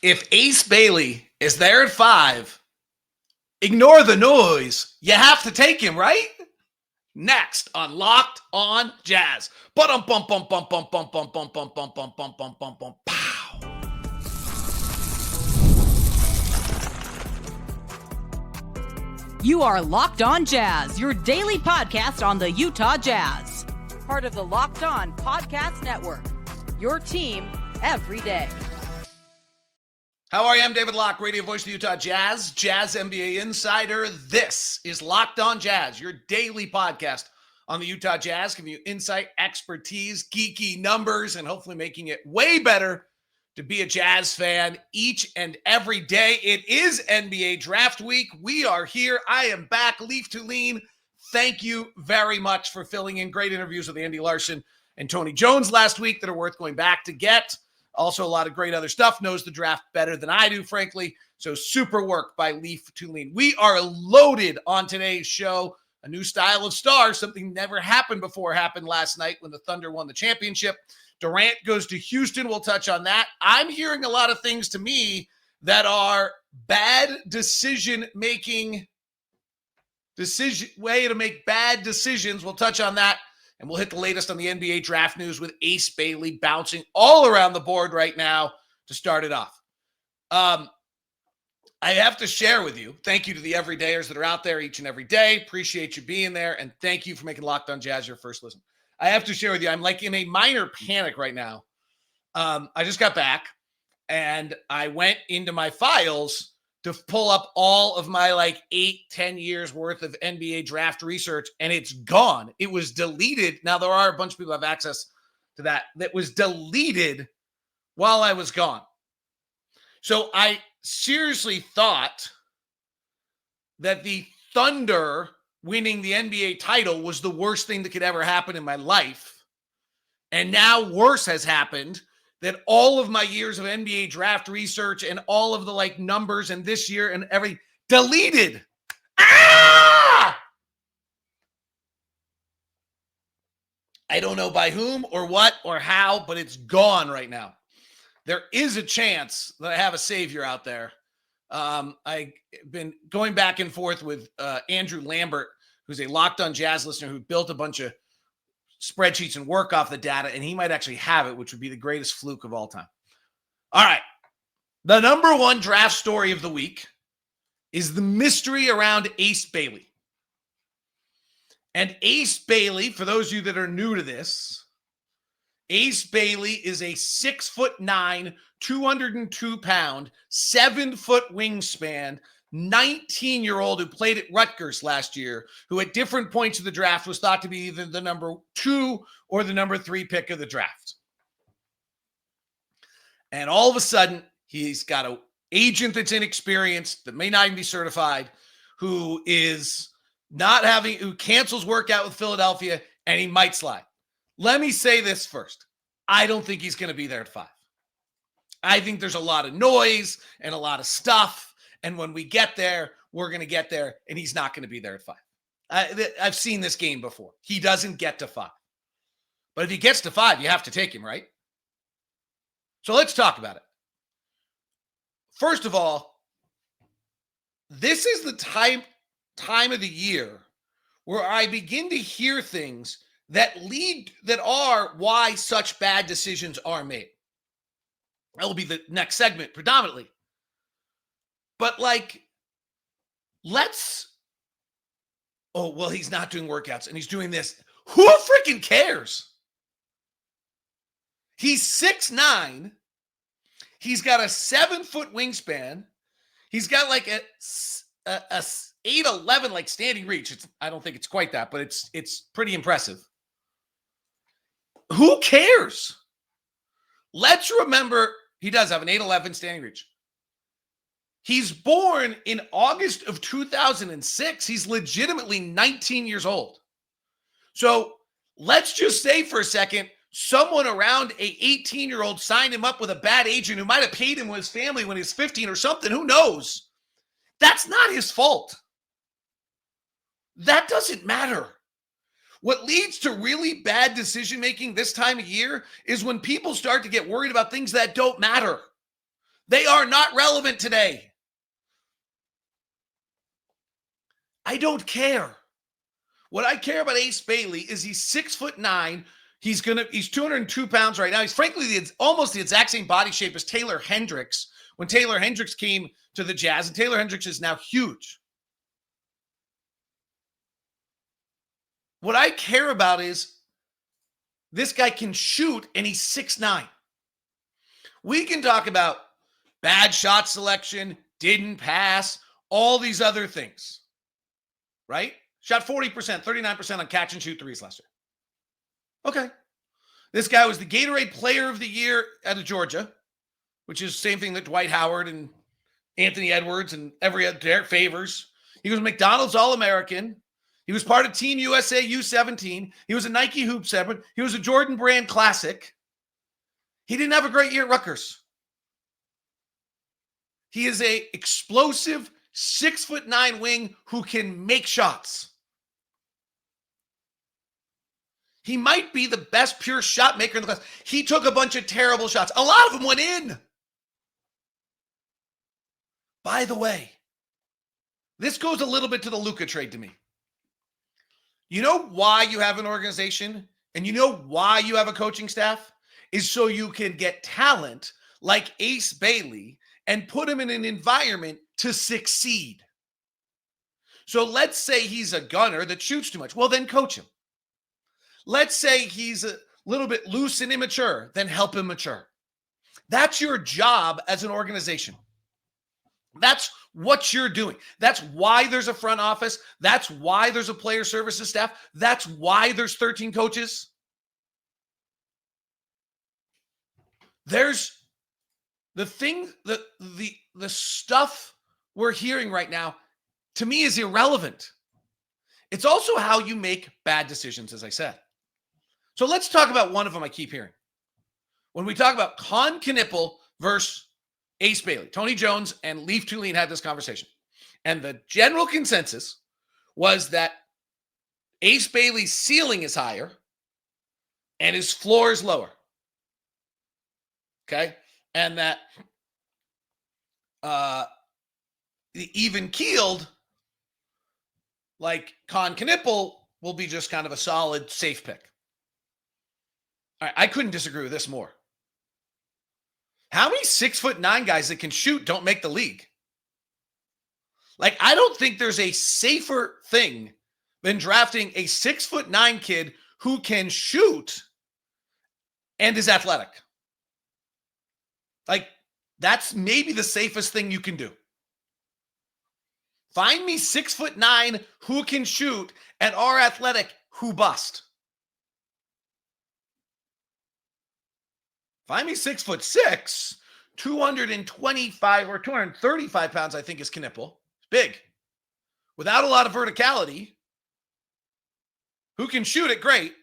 If Ace Bailey is there at 5, ignore the noise. You have to take him, right? Next on Locked On Jazz. Pow. You are Locked On Jazz, your daily podcast on the Utah Jazz. Part of the Locked On Podcast Network. Your team every day. How are you? I'm David Locke, radio voice of the Utah Jazz, Jazz NBA insider. This is Locked On Jazz, your daily podcast on the Utah Jazz, giving you insight, expertise, geeky numbers, and hopefully making it way better to be a Jazz fan each and every day. It is NBA Draft Week. We are here. I am back. Leaf Tulane, thank you very much for filling in great interviews with Andy Larson and Tony Jones last week that are worth going back to get. Also, a lot of great other stuff. Knows the draft better than I do, frankly. So super work by Leaf Tulane. We are loaded on today's show. A new style of star, something never happened before, happened last night when the Thunder won the championship. Durant goes to Houston. We'll touch on that. I'm hearing a lot of things to me that are bad decision-making, way to make bad decisions. We'll touch on that. And we'll hit the latest on the NBA draft news with Ace Bailey bouncing all around the board right now to start it off. I have to share with you, thank you to the everydayers that are out there each and every day. Appreciate you being there. And thank you for making Locked On Jazz your first listen. I have to share with you, I'm like in a minor panic right now. I just got back and I went into my files to pull up all of my 8-10 years worth of NBA draft research, and it's gone. It was deleted. Now, there are a bunch of people who have access to that was deleted while I was gone. So I seriously thought that the Thunder winning the NBA title was the worst thing that could ever happen in my life. And now worse has happened. That all of my years of NBA draft research and all of the numbers and this year and everything deleted. Ah! I don't know by whom or what or how, but it's gone right now. There is a chance that I have a savior out there. I've been going back and forth with Andrew Lambert, who's a Locked On Jazz listener who built a bunch of spreadsheets and work off the data, and he might actually have it, which would be the greatest fluke of all time. All right. The number one draft story of the week is the mystery around Ace Bailey. And Ace Bailey, for those of you that are new to this, Ace Bailey is a 6'9", 202-pound, 7-foot wingspan, 19-year-old who played at Rutgers last year, who at different points of the draft was thought to be either the number 2 or the number 3 pick of the draft. And all of a sudden, he's got an agent that's inexperienced, that may not even be certified, who cancels workout with Philadelphia, and he might slide. Let me say this first. I don't think he's going to be there at 5. I think there's a lot of noise and a lot of stuff. And when we get there, we're going to get there, and he's not going to be there at 5. I've seen this game before. He doesn't get to 5. But if he gets to 5, you have to take him, right? So let's talk about it. First of all, this is the time of the year where I begin to hear things that are why such bad decisions are made. That will be the next segment predominantly. But he's not doing workouts and he's doing this. Who freaking cares? He's 6'9". He's got a 7-foot wingspan. He's got a 8'11" standing reach. I don't think it's quite that, but it's pretty impressive. Who cares? Let's remember he does have an 8'11" standing reach. He's born in August of 2006. He's legitimately 19 years old. So let's just say for a second, someone around a 18-year-old signed him up with a bad agent who might have paid him with his family when he was 15 or something. Who knows? That's not his fault. That doesn't matter. What leads to really bad decision-making this time of year is when people start to get worried about things that don't matter. They are not relevant today. I don't care. What I care about Ace Bailey is he's 6'9". He's 202 pounds right now. He's frankly almost the exact same body shape as Taylor Hendricks when Taylor Hendricks came to the Jazz, and Taylor Hendricks is now huge. What I care about is this guy can shoot, and he's 6'9". We can talk about bad shot selection, didn't pass, all these other things, right? Shot 40%, 39% on catch and shoot threes last year. Okay. This guy was the Gatorade Player of the Year out of Georgia, which is the same thing that Dwight Howard and Anthony Edwards and every other Derek Favors. He was McDonald's All-American. He was part of Team USA U17. He was a Nike Hoop 7. He was a Jordan Brand Classic. He didn't have a great year at Rutgers. He is a explosive 6'9" wing who can make shots. He might be the best pure shot maker in the class. He took a bunch of terrible shots. A lot of them went in. By the way, this goes a little bit to the Luka trade to me. You know why you have an organization and you know why you have a coaching staff is so you can get talent like Ace Bailey and put him in an environment to succeed. So let's say he's a gunner that shoots too much. Well, then coach him. Let's say he's a little bit loose and immature, then help him mature. That's your job as an organization. That's what you're doing. That's why there's a front office. That's why there's a player services staff. That's why there's 13 coaches. There's the thing that the stuff we're hearing right now, to me, is irrelevant. It's also how you make bad decisions, as I said. So let's talk about one of them I keep hearing. When we talk about Con Knippel versus Ace Bailey, Tony Jones and Leaf Tulane had this conversation. And the general consensus was that Ace Bailey's ceiling is higher and his floor is lower. Okay? And that the even-keeled, like Con Knippel, will be just kind of a solid, safe pick. All right, I couldn't disagree with this more. How many 6'9" guys that can shoot don't make the league? Like, I don't think there's a safer thing than drafting a 6'9" kid who can shoot and is athletic. Like, that's maybe the safest thing you can do. Find me 6'9" who can shoot and are athletic who bust. Find me 6'6", 225 or 235 pounds, I think is Knippel. Big. Without a lot of verticality. Who can shoot it great.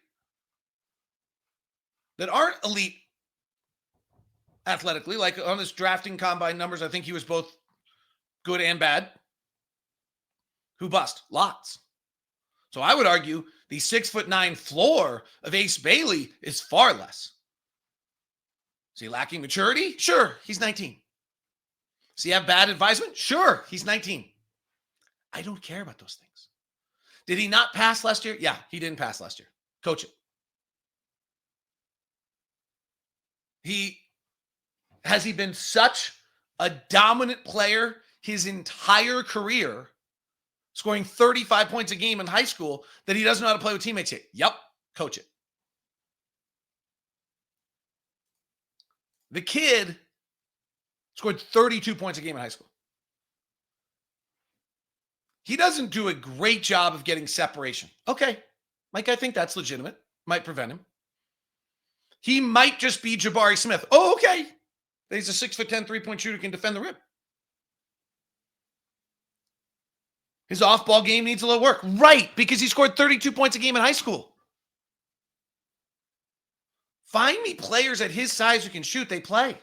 That aren't elite athletically. Like on his drafting combine numbers, I think he was both good and bad. Who bust? Lots. So I would argue the 6'9" floor of Ace Bailey is far less. Is he lacking maturity? Sure, he's 19. Does he have bad advisement? Sure, he's 19. I don't care about those things. Did he not pass last year? Yeah, he didn't pass last year. Coach it. Has he been such a dominant player his entire career, scoring 35 points a game in high school, that he doesn't know how to play with teammates yet? Yep, coach it. The kid scored 32 points a game in high school. He doesn't do a great job of getting separation. Okay, Mike, I think that's legitimate. Might prevent him. He might just be Jabari Smith. Oh, okay. He's a 6'10" three-point shooter, can defend the rim. His off-ball game needs a little work. Right, because he scored 32 points a game in high school. Find me players at his size who can shoot. They play. Is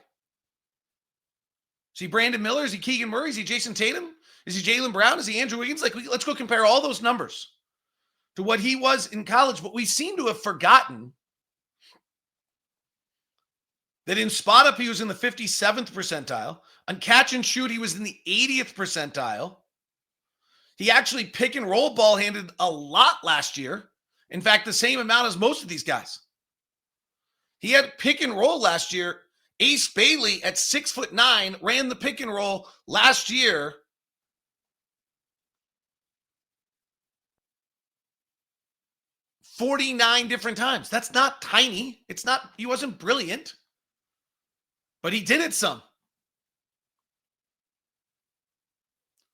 he Brandon Miller? Is he Keegan Murray? Is he Jason Tatum? Is he Jaylen Brown? Is he Andrew Wiggins? Let's go compare all those numbers to what he was in college. But we seem to have forgotten that in spot up, he was in the 57th percentile. On catch and shoot, he was in the 80th percentile. He actually pick and roll ball handed a lot last year. In fact, the same amount as most of these guys. He had pick and roll last year. Ace Bailey at 6'9" ran the pick and roll last year. "49 different times." That's not tiny. He wasn't brilliant, but he did it some.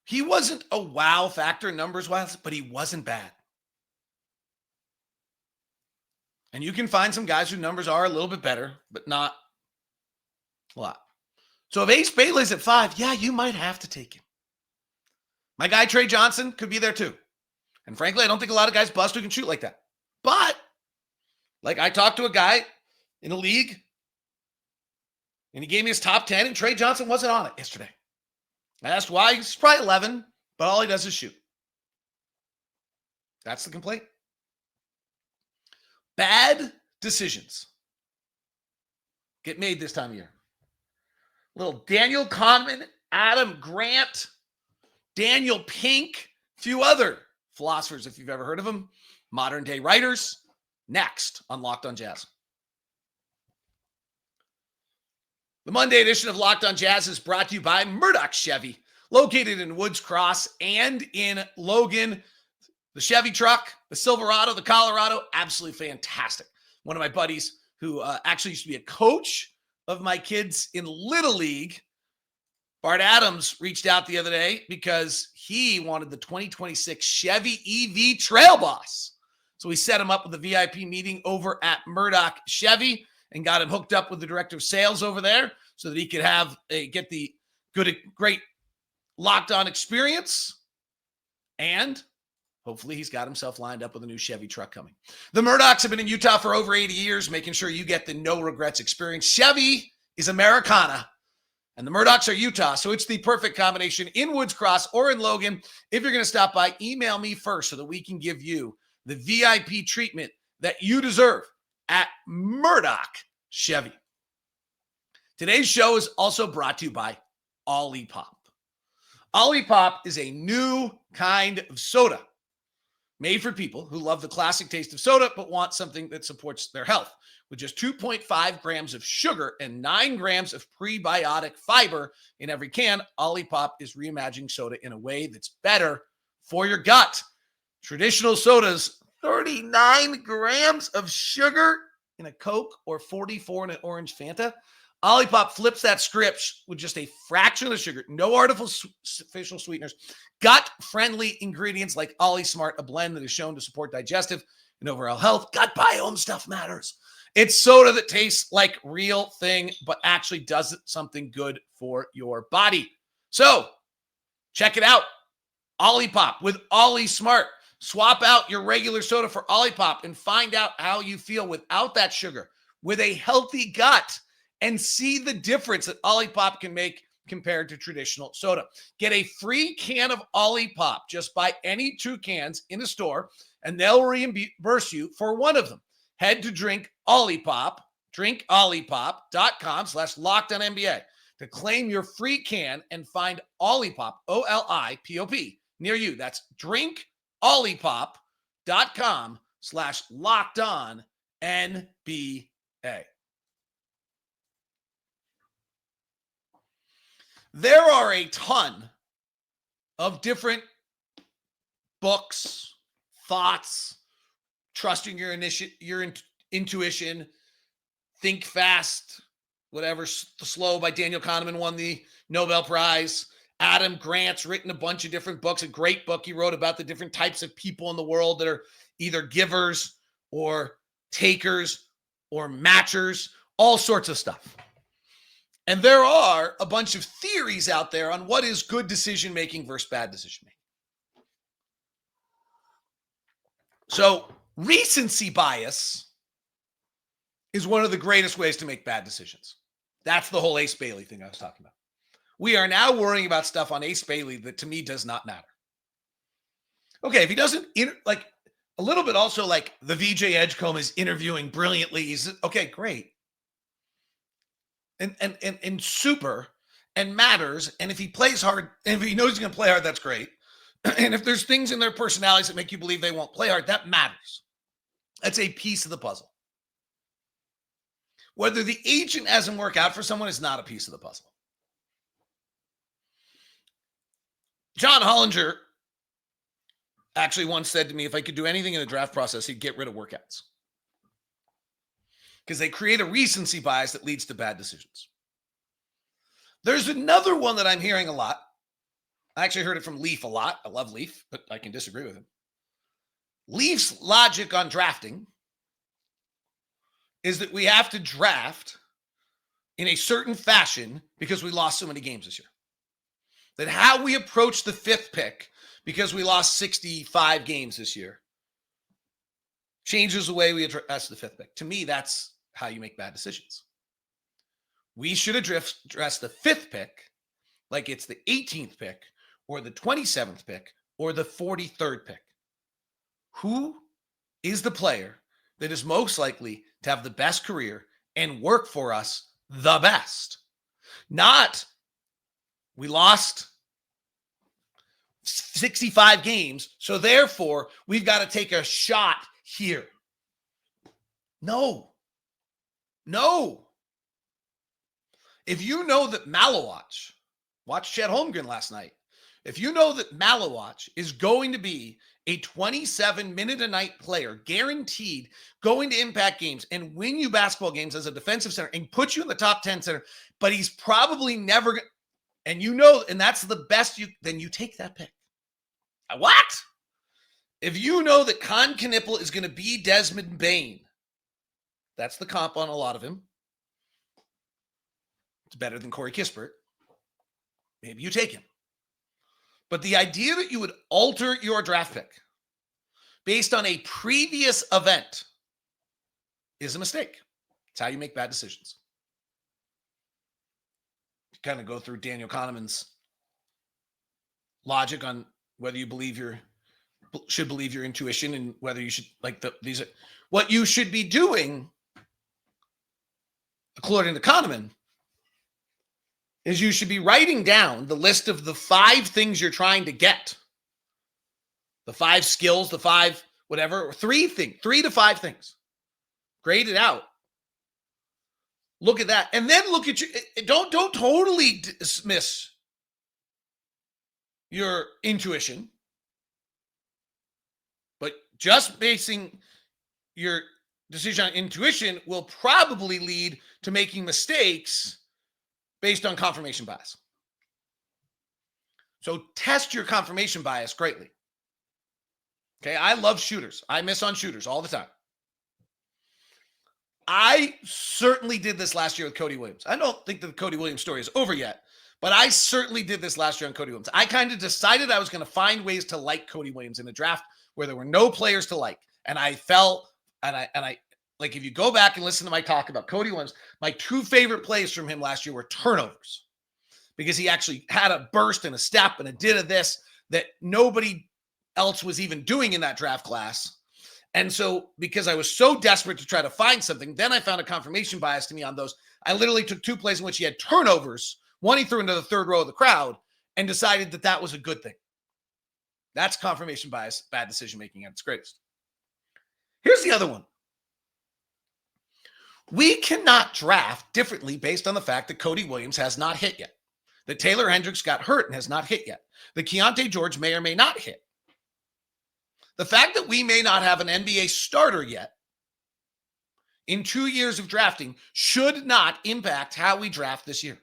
He wasn't a wow factor numbers wise, but he wasn't bad. And you can find some guys whose numbers are a little bit better, but not a lot. So if Ace Bailey's at 5, yeah, you might have to take him. My guy Trey Johnson could be there too. And frankly, I don't think a lot of guys bust who can shoot like that. But, like, I talked to a guy in a league, and he gave me his top 10, and Trey Johnson wasn't on it yesterday. I asked why. He's probably 11, but all he does is shoot. That's the complaint. Bad decisions get made this time of year. Little Daniel Kahneman, Adam Grant, Daniel Pink, a few other philosophers, if you've ever heard of them, modern day writers, next on Locked On Jazz. The Monday edition of Locked On Jazz is brought to you by Murdoch Chevy, located in Woods Cross and in Logan. The Chevy truck, the Silverado, the Colorado, absolutely fantastic. One of my buddies who actually used to be a coach of my kids in Little League, Bart Adams, reached out the other day because he wanted the 2026 Chevy EV Trail Boss. So we set him up with a VIP meeting over at Murdoch Chevy and got him hooked up with the director of sales over there so that he could get the great Locked On experience. And hopefully he's got himself lined up with a new Chevy truck coming. The Murdochs have been in Utah for over 80 years, making sure you get the no regrets experience. Chevy is Americana, and the Murdochs are Utah, so it's the perfect combination in Woods Cross or in Logan. If you're going to stop by, email me first so that we can give you the VIP treatment that you deserve at Murdoch Chevy. Today's show is also brought to you by Olipop. Olipop is a new kind of soda made for people who love the classic taste of soda but want something that supports their health. With just 2.5 grams of sugar and 9 grams of prebiotic fiber in every can, Olipop is reimagining soda in a way that's better for your gut. Traditional sodas, 39 grams of sugar in a Coke or 44 in an orange Fanta. Olipop flips that script with just a fraction of the sugar, no artificial sweeteners, gut-friendly ingredients like Ollie Smart, a blend that is shown to support digestive and overall health. Gut biome stuff matters. It's soda that tastes like real thing, but actually does something good for your body. So check it out. Olipop with Ollie Smart. Swap out your regular soda for Olipop and find out how you feel without that sugar, with a healthy gut, and see the difference that Olipop can make compared to traditional soda. Get a free can of Olipop. Just buy any 2 cans in a store, and they'll reimburse you for one of them. Head to drinkolipop.com/LockedOnNBA to claim your free can and find Olipop, Olipop, near you. That's drinkolipop.com/LockedOnNBA. There are a ton of different books, thoughts, trusting your intuition, think fast, whatever, slow by Daniel Kahneman won the Nobel Prize. Adam Grant's written a bunch of different books, a great book he wrote about the different types of people in the world that are either givers or takers or matchers, all sorts of stuff. And there are a bunch of theories out there on what is good decision-making versus bad decision-making. So recency bias is one of the greatest ways to make bad decisions. That's the whole Ace Bailey thing I was talking about. We are now worrying about stuff on Ace Bailey that to me does not matter. Okay, if he doesn't, like a little bit also like the VJ Edgecombe is interviewing brilliantly. He's okay, great. and super and matters. And if he plays hard, and if he knows he's going to play hard, that's great. And if there's things in their personalities that make you believe they won't play hard, that matters. That's a piece of the puzzle. Whether the agent hasn't worked out for someone is not a piece of the puzzle. John Hollinger actually once said to me, if I could do anything in the draft process, he'd get rid of workouts. Because they create a recency bias that leads to bad decisions. There's another one that I'm hearing a lot. I actually heard it from Leaf a lot. I love Leaf, but I can disagree with him. Leaf's logic on drafting is that we have to draft in a certain fashion because we lost so many games this year. That how we approach the fifth pick, because we lost 65 games this year, changes the way we address the fifth pick. To me, that's how you make bad decisions. We should address the fifth pick like it's the 18th pick or the 27th pick or the 43rd pick. Who is the player that is most likely to have the best career and work for us the best? Not, we lost 65 games, so therefore we've got to take a shot here. No. If you know that Malawatch, watch Chet Holmgren last night. If you know that Malawatch is going to be a 27-minute-a-night player, guaranteed, going to impact games and win you basketball games as a defensive center and put you in the top 10 center, but he's probably never going to, and you know, and that's the best then you take that pick. What? If you know that Con Knippel is going to be Desmond Bane, that's the comp on a lot of him. It's better than Corey Kispert. Maybe you take him. But the idea that you would alter your draft pick based on a previous event is a mistake. It's how you make bad decisions. You kind of go through Daniel Kahneman's logic on whether you should believe your intuition and whether you should what you should be doing, according to Kahneman, is you should be writing down the list of the 5 things you're trying to get. The 5 skills, the 5 whatever, or 3 to 5 things. Grade it out. Look at that. And then look at your, don't totally dismiss your intuition, but just basing your decision on intuition will probably lead to making mistakes based on confirmation bias. So test your confirmation bias greatly. Okay, I love shooters. I miss on shooters all the time. I certainly did this last year with Cody Williams. I don't think the Cody Williams story is over yet, but I certainly did this last year on Cody Williams. I kind of decided I was going to find ways to like Cody Williams in a draft where there were no players to like. And I felt, and I like, if you go back and listen to my talk about Cody Williams, my 2 favorite plays from him last year were turnovers, because he actually had a burst and a step and a did of this that nobody else was even doing in that draft class. And so, because I was so desperate to try to find something, then I found a confirmation bias to me on those. I literally took 2 plays in which he had turnovers, one he threw into the 3rd row of the crowd, and decided that that was a good thing. That's confirmation bias, bad decision-making at its greatest. Here's the other one. We cannot draft differently based on the fact that Cody Williams has not hit yet, that Taylor Hendricks got hurt and has not hit yet, that Keontae George may or may not hit. The fact that we may not have an NBA starter yet in 2 years of drafting should not impact how we draft this year.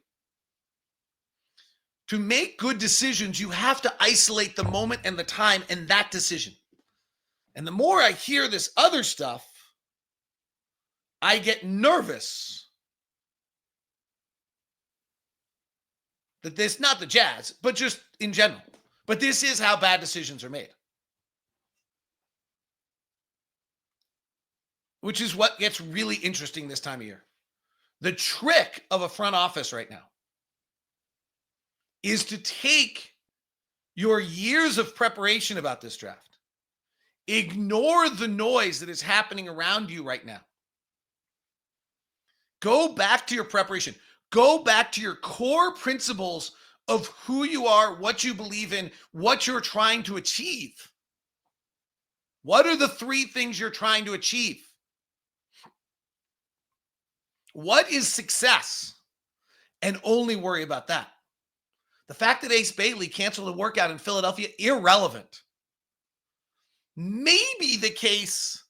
To make good decisions, you have to isolate the moment and the time and that decision. And the more I hear this other stuff, I get nervous that this, not the Jazz, but just in general, but this is how bad decisions are made. Which is what gets really interesting this time of year. The trick of a front office right now is to take your years of preparation about this draft, ignore the noise that is happening around you right now. Go back to your preparation. Go back to your core principles of who you are, what you believe in, what you're trying to achieve. What are the 3 things you're trying to achieve? What is success? And only worry about that. The fact that Ace Bailey canceled a workout in Philadelphia, irrelevant. Maybe the case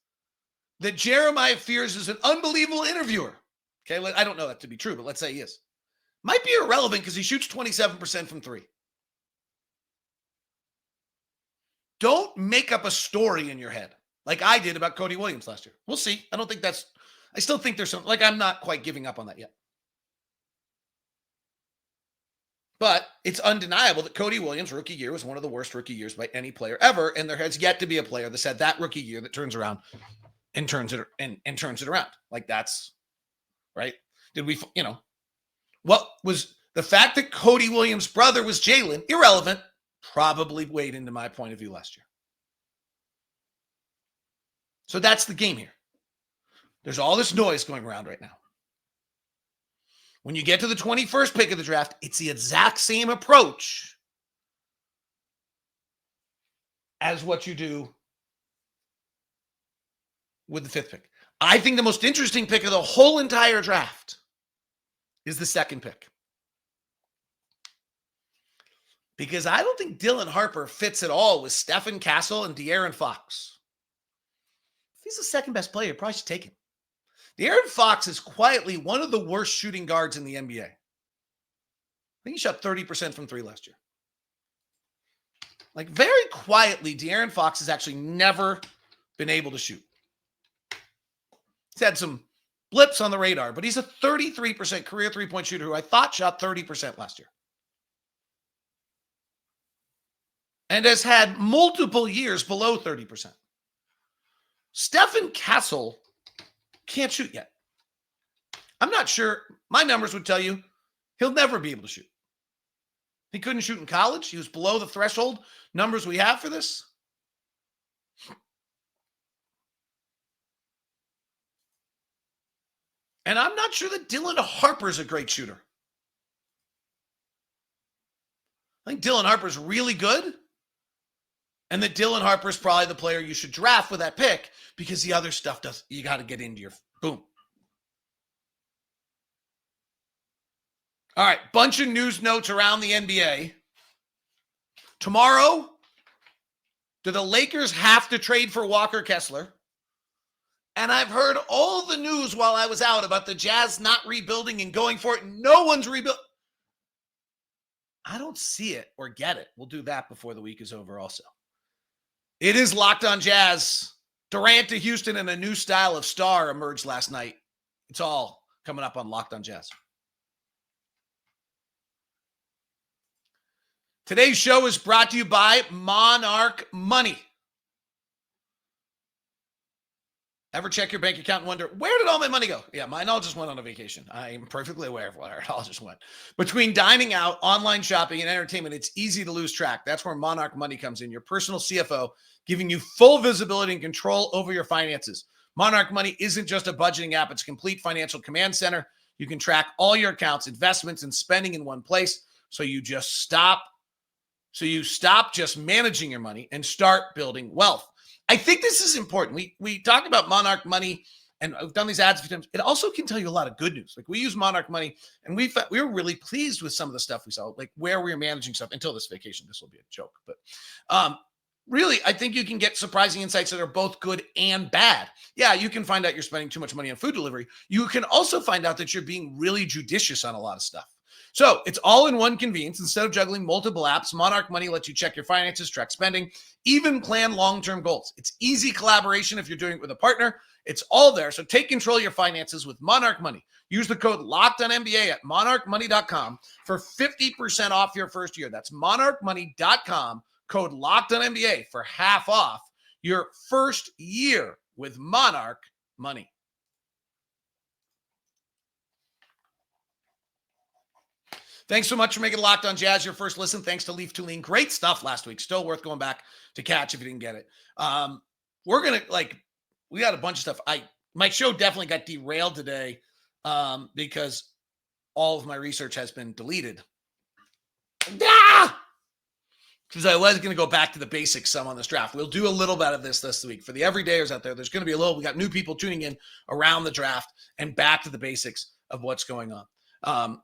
that Jeremiah Fears is an unbelievable interviewer. Okay, I don't know that to be true, but let's say he is. Might be irrelevant because he shoots 27% from 3. Don't make up a story in your head like I did about Cody Williams last year. We'll see. I still think there's something, I'm not quite giving up on that yet. But it's undeniable that Cody Williams' rookie year was one of the worst rookie years by any player ever, and there has yet to be a player that had that rookie year that turns around and turns it around. Like, that's right. What was the fact that Cody Williams' brother was Jalen? Irrelevant. Probably weighed into my point of view last year. So that's the game here. There's all this noise going around right now. When you get to the 21st pick of the draft, it's the exact same approach as what you do with the 5th pick. I think the most interesting pick of the whole entire draft is the 2nd pick. Because I don't think Dylan Harper fits at all with Stephen Castle and De'Aaron Fox. If he's the second best player, you probably should take him. De'Aaron Fox is quietly one of the worst shooting guards in the NBA. I think he shot 30% from 3 last year. Like, very quietly, De'Aaron Fox has actually never been able to shoot. He's had some blips on the radar, but he's a 33% career three-point shooter who I thought shot 30% last year. And has had multiple years below 30%. Stephen Castle can't shoot yet. I'm not sure. My numbers would tell you he'll never be able to shoot. He couldn't shoot in college. He was below the threshold numbers we have for this. And I'm not sure that Dylan Harper's a great shooter. I think Dylan Harper's really good. And that Dylan Harper is probably the player you should draft with that pick because the other stuff you got to get into your boom. All right, bunch of news notes around the NBA. Tomorrow, do the Lakers have to trade for Walker Kessler? And I've heard all the news while I was out about the Jazz not rebuilding and going for it. No one's rebuilding. I don't see it or get it. We'll do that before the week is over also. It is Locked On Jazz. Durant to Houston and a new style of star emerged last night. It's all coming up on Locked On Jazz. Today's show is brought to you by Monarch Money. Ever check your bank account and wonder, where did all my money go? Yeah, mine all just went on a vacation. I am perfectly aware of where it all just went. Between dining out, online shopping, and entertainment, it's easy to lose track. That's where Monarch Money comes in, your personal CFO, giving you full visibility and control over your finances. Monarch Money isn't just a budgeting app. It's a complete financial command center. You can track all your accounts, investments, and spending in one place. So you stop just managing your money and start building wealth. I think this is important. We talk about Monarch Money, and I've done these ads a few times. It also can tell you a lot of good news. Like, we use Monarch Money, and we were really pleased with some of the stuff we saw, like where we were managing stuff until this vacation. This will be a joke, but really, I think you can get surprising insights that are both good and bad. Yeah, you can find out you're spending too much money on food delivery. You can also find out that you're being really judicious on a lot of stuff. So it's all in one convenience. Instead of juggling multiple apps, Monarch Money lets you check your finances, track spending, even plan long-term goals. It's easy collaboration if you're doing it with a partner. It's all there. So take control of your finances with Monarch Money. Use the code LOCKEDONNBA at monarchmoney.com for 50% off your first year. That's monarchmoney.com, code LOCKEDONNBA for half off your first year with Monarch Money. Thanks so much for making Locked On Jazz your first listen. Thanks to Leaf Tulane. Great stuff last week. Still worth going back to catch if you didn't get it. We're going to, we got a bunch of stuff. My show definitely got derailed today because all of my research has been deleted. Because I was going to go back to the basics some on this draft. We'll do a little bit of this week. For the everydayers out there, there's going to be a little, we got new people tuning in around the draft and back to the basics of what's going on.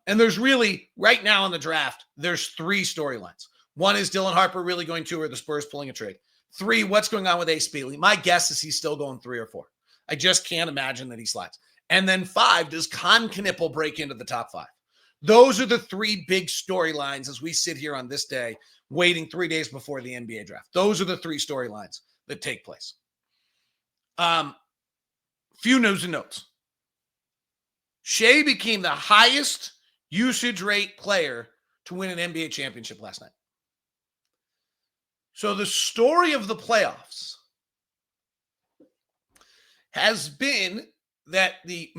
And there's really, right now in the draft, there's 3 storylines. One is Dylan Harper really going to, or the Spurs pulling a trade. 3, what's going on with Ace Bailey? My guess is he's still going 3 or 4. I just can't imagine that he slides. And then 5, does Con Knippel break into the top 5? Those are the 3 big storylines as we sit here on this day, waiting 3 days before the NBA draft. Those are the 3 storylines that take place. Few news and notes. Shai became the highest usage rate player to win an NBA championship last night. So the story of the playoffs has been that the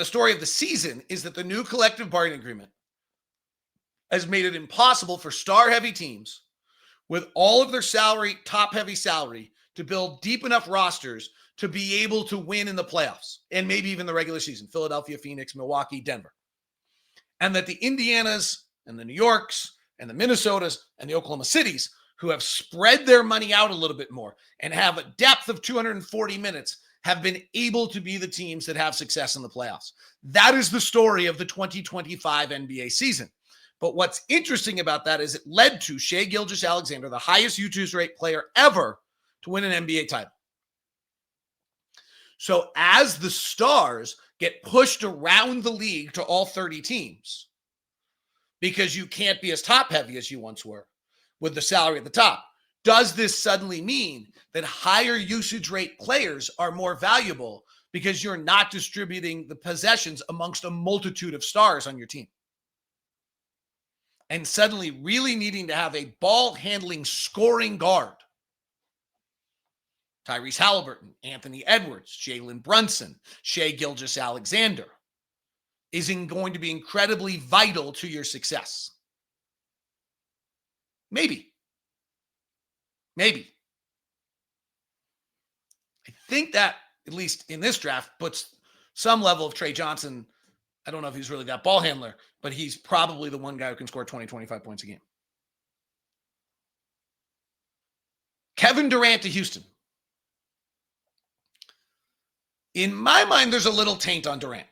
story of the season is that the new collective bargaining agreement has made it impossible for star-heavy teams with all of their salary, top-heavy salary, to build deep enough rosters to be able to win in the playoffs and maybe even the regular season. Philadelphia, Phoenix, Milwaukee, Denver. And that the Indianas and the New Yorks and the Minnesotas and the Oklahoma Cities, who have spread their money out a little bit more and have a depth of 240 minutes, have been able to be the teams that have success in the playoffs. That is the story of the 2025 NBA season. But what's interesting about that is it led to Shai Gilgeous-Alexander, the highest usage rate player ever to win an NBA title. So as the stars get pushed around the league to all 30 teams, because you can't be as top heavy as you once were with the salary at the top, does this suddenly mean that higher usage rate players are more valuable because you're not distributing the possessions amongst a multitude of stars on your team? And suddenly really needing to have a ball handling scoring guard, Tyrese Halliburton, Anthony Edwards, Jalen Brunson, Shai Gilgeous-Alexander, is going to be incredibly vital to your success. Maybe. I think that, at least in this draft, puts some level of Trey Johnson. I don't know if he's really that ball handler, but he's probably the one guy who can score 20, 25 points a game. Kevin Durant to Houston. In my mind, there's a little taint on Durant,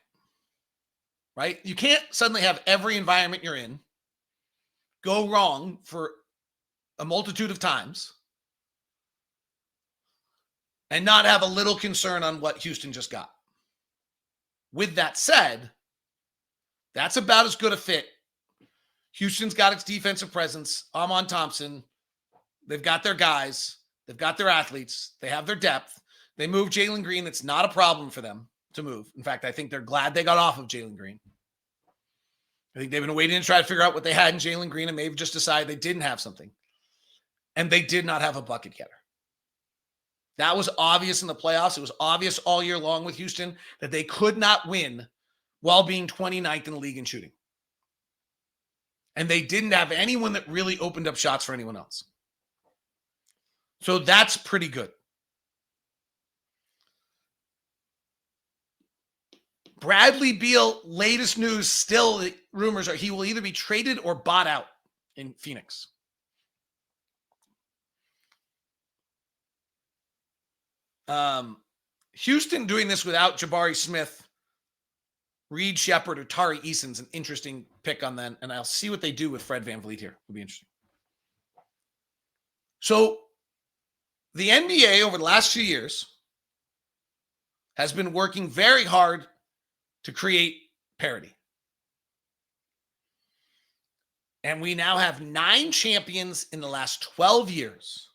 right? You can't suddenly have every environment you're in go wrong for a multitude of times and not have a little concern on what Houston just got. With that said, that's about as good a fit. Houston's got its defensive presence. Amon Thompson. They've got their guys. They've got their athletes. They have their depth. They moved Jalen Green. That's not a problem for them to move. In fact, I think they're glad they got off of Jalen Green. I think they've been waiting to try to figure out what they had in Jalen Green and maybe just decided they didn't have something. And they did not have a bucket getter. That was obvious in the playoffs. It was obvious all year long with Houston that they could not win while being 29th in the league in shooting. And they didn't have anyone that really opened up shots for anyone else. So that's pretty good. Bradley Beal, latest news, still the rumors are he will either be traded or bought out in Phoenix. Houston doing this without Jabari Smith, Reed Shepard, or Tari Eason's an interesting pick on that, and I'll see what they do with Fred VanVleet here. It'll be interesting. So the NBA over the last few years has been working very hard to create parity. And we now have 9 champions in the last 12 years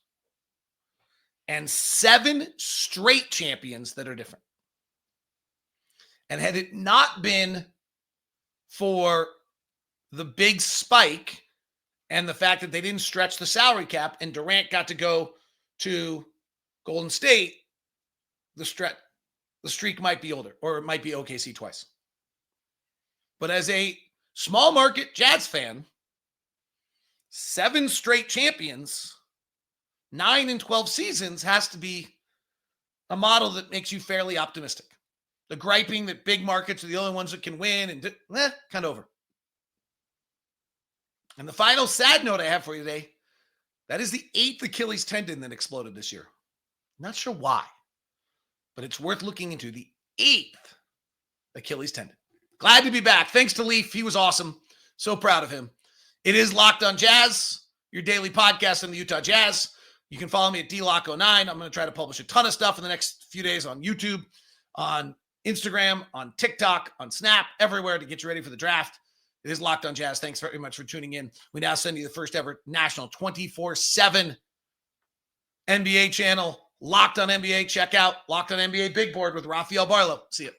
and 7 straight champions that are different. And had it not been for the big spike and the fact that they didn't stretch the salary cap and Durant got to go to Golden State, the streak might be older, or it might be OKC twice. But as a small market Jazz fan, 7 straight champions, 9 in 12 seasons has to be a model that makes you fairly optimistic. The griping that big markets are the only ones that can win and kind of over. And the final sad note I have for you today, that is the 8th Achilles tendon that exploded this year. Not sure why, but it's worth looking into. The 8th Achilles tendon. Glad to be back. Thanks to Leaf. He was awesome. So proud of him. It is Locked on Jazz, your daily podcast on the Utah Jazz. You can follow me at DLock09. I'm going to try to publish a ton of stuff in the next few days on YouTube, on Instagram, on TikTok, on Snap, everywhere to get you ready for the draft. It is Locked on Jazz. Thanks very much for tuning in. We now send you the first ever national 24/7 NBA channel, Locked on NBA. Check out Locked on NBA Big Board with Rafael Barlow. See you.